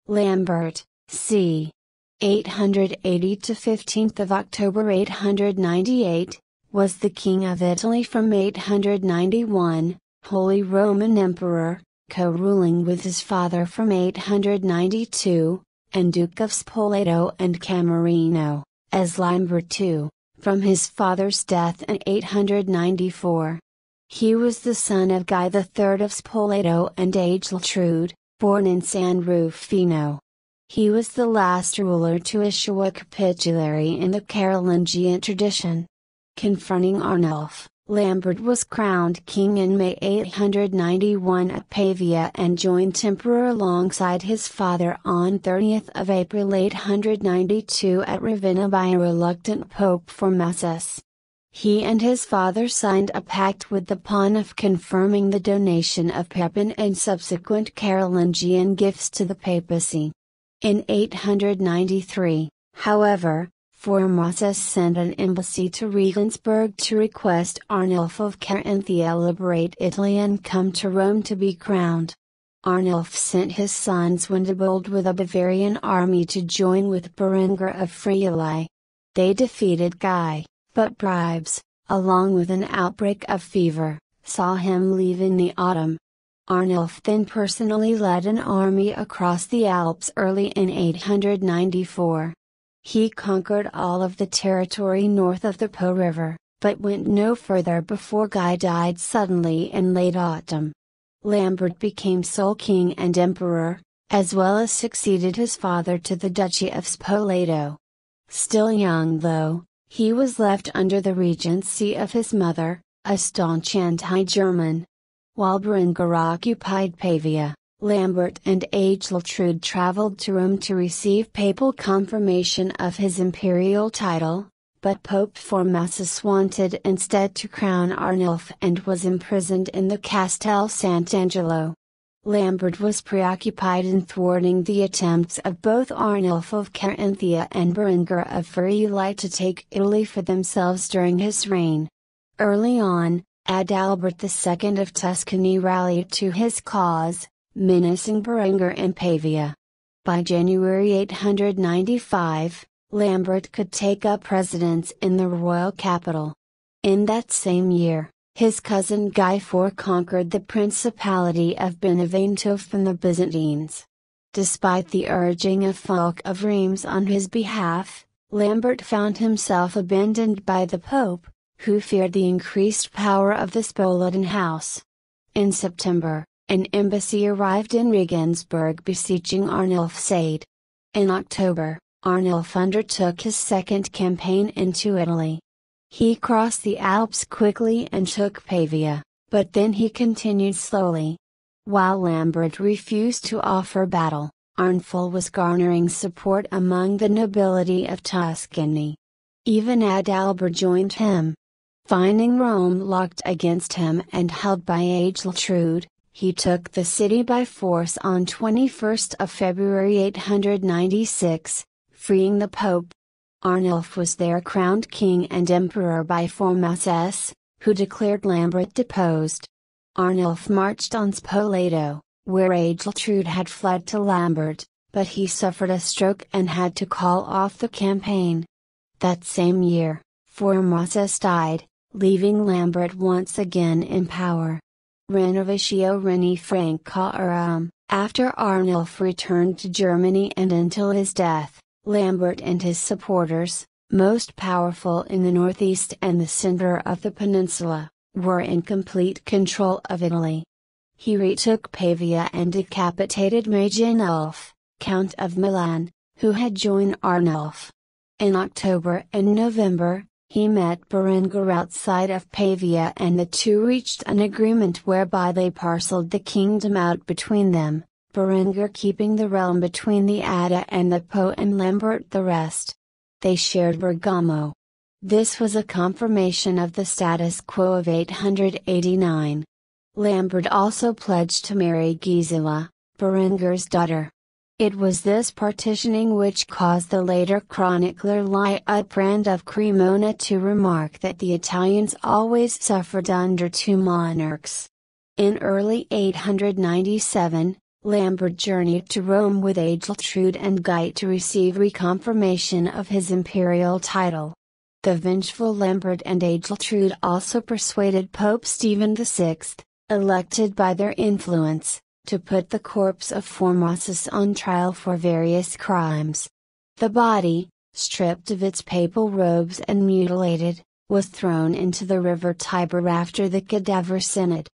Lambert, c. 880 to 15th of October 898, was the King of Italy from 891, Holy Roman Emperor, co-ruling with his father from 892, and Duke of Spoleto and Camerino, as Lambert II, from his father's death in 894. He was the son of Guy III of Spoleto and Ageltrude, born in San Rufino. He was the last ruler to issue a capitulary in the Carolingian tradition. Confronting Arnulf, Lambert was crowned king in May 891 at Pavia and joined emperor alongside his father on 30th of April 892 at Ravenna by a reluctant Pope Formosus. He and his father signed a pact with the Pontiff confirming the donation of Pepin and subsequent Carolingian gifts to the papacy. In 893, however, Formosus sent an embassy to Regensburg to request Arnulf of Carinthia liberate Italy and come to Rome to be crowned. Arnulf sent his son Swindebold with a Bavarian army to join with Berengar of Friuli. They defeated Guy, but bribes, along with an outbreak of fever, saw him leave in the autumn. Arnulf then personally led an army across the Alps early in 894. He conquered all of the territory north of the Po River, but went no further before Guy died suddenly in late autumn. Lambert became sole king and emperor, as well as succeeded his father to the Duchy of Spoleto. Still young though, he was left under the regency of his mother, a staunch anti-German. While Berengar occupied Pavia, Lambert and Ageltrude traveled to Rome to receive papal confirmation of his imperial title, but Pope Formosus wanted instead to crown Arnulf and was imprisoned in the Castel Sant'Angelo. Lambert was preoccupied in thwarting the attempts of both Arnulf of Carinthia and Berengar of Friuli to take Italy for themselves during his reign. Early on, Adalbert II of Tuscany rallied to his cause, menacing Berengar in Pavia. By January 895, Lambert could take up residence in the royal capital. In that same year, his cousin Guy IV conquered the Principality of Benevento from the Byzantines. Despite the urging of Fulk of Reims on his behalf, Lambert found himself abandoned by the Pope, who feared the increased power of the Spoletan house. In September, an embassy arrived in Regensburg beseeching Arnulf's aid. In October, Arnulf undertook his second campaign into Italy. He crossed the Alps quickly and took Pavia, but then he continued slowly. While Lambert refused to offer battle, Arnulf was garnering support among the nobility of Tuscany. Even Adalbert joined him. Finding Rome locked against him and held by Ageltrude, he took the city by force on 21st of February 896, freeing the Pope. Arnulf was there crowned king and emperor by Formosus, who declared Lambert deposed. Arnulf marched on Spoleto, where Ageltrude had fled to Lambert, but he suffered a stroke and had to call off the campaign. That same year, Formosus died, leaving Lambert once again in power. Renovatio Reni Francorum. After Arnulf returned to Germany and until his death, Lambert and his supporters, most powerful in the northeast and the center of the peninsula, were in complete control of Italy. He retook Pavia and decapitated Maganulf, Count of Milan, who had joined Arnulf. In October and November, he met Berengar outside of Pavia and the two reached an agreement whereby they parceled the kingdom out between them, Berengar keeping the realm between the Adda and the Po and Lambert the rest. They shared Bergamo. This was a confirmation of the status quo of 889. Lambert also pledged to marry Gisela, Berengar's daughter. It was this partitioning which caused the later chronicler Liutprand of Cremona to remark that the Italians always suffered under two monarchs. In early 897, Lambert journeyed to Rome with Ageltrud and Guy to receive reconfirmation of his imperial title. The vengeful Lambert and Ageltrud also persuaded Pope Stephen VI, elected by their influence, to put the corpse of Formosus on trial for various crimes. The body, stripped of its papal robes and mutilated, was thrown into the river Tiber after the cadaver synod.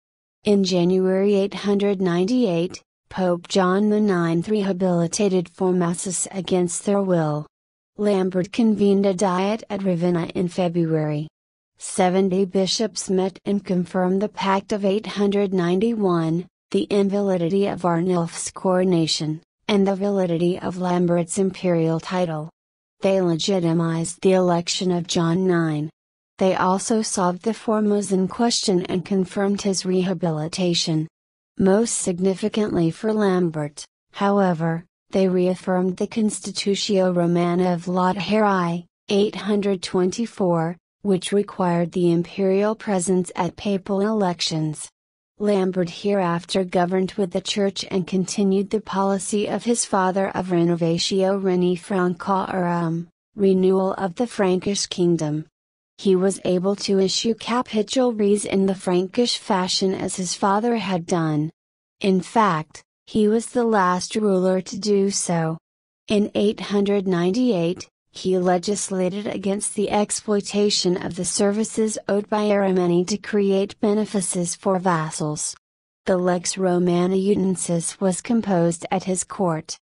In January 898, Pope John IX rehabilitated Formosus against their will. Lambert convened a diet at Ravenna in February. 70 bishops met and confirmed the Pact of 891, the invalidity of Arnulf's coronation, and the validity of Lambert's imperial title. They legitimized the election of John IX. They also solved the Formosan question and confirmed his rehabilitation. Most significantly for Lambert, however, they reaffirmed the Constitutio Romana of Laterani, 824, which required the imperial presence at papal elections. Lambert hereafter governed with the Church and continued the policy of his father of Renovatio Regni Francorum, renewal of the Frankish kingdom. He was able to issue capitularies in the Frankish fashion as his father had done. In fact, he was the last ruler to do so. In 898, he legislated against the exploitation of the services owed by Armeni to create benefices for vassals. The Lex Romana Utensis was composed at his court.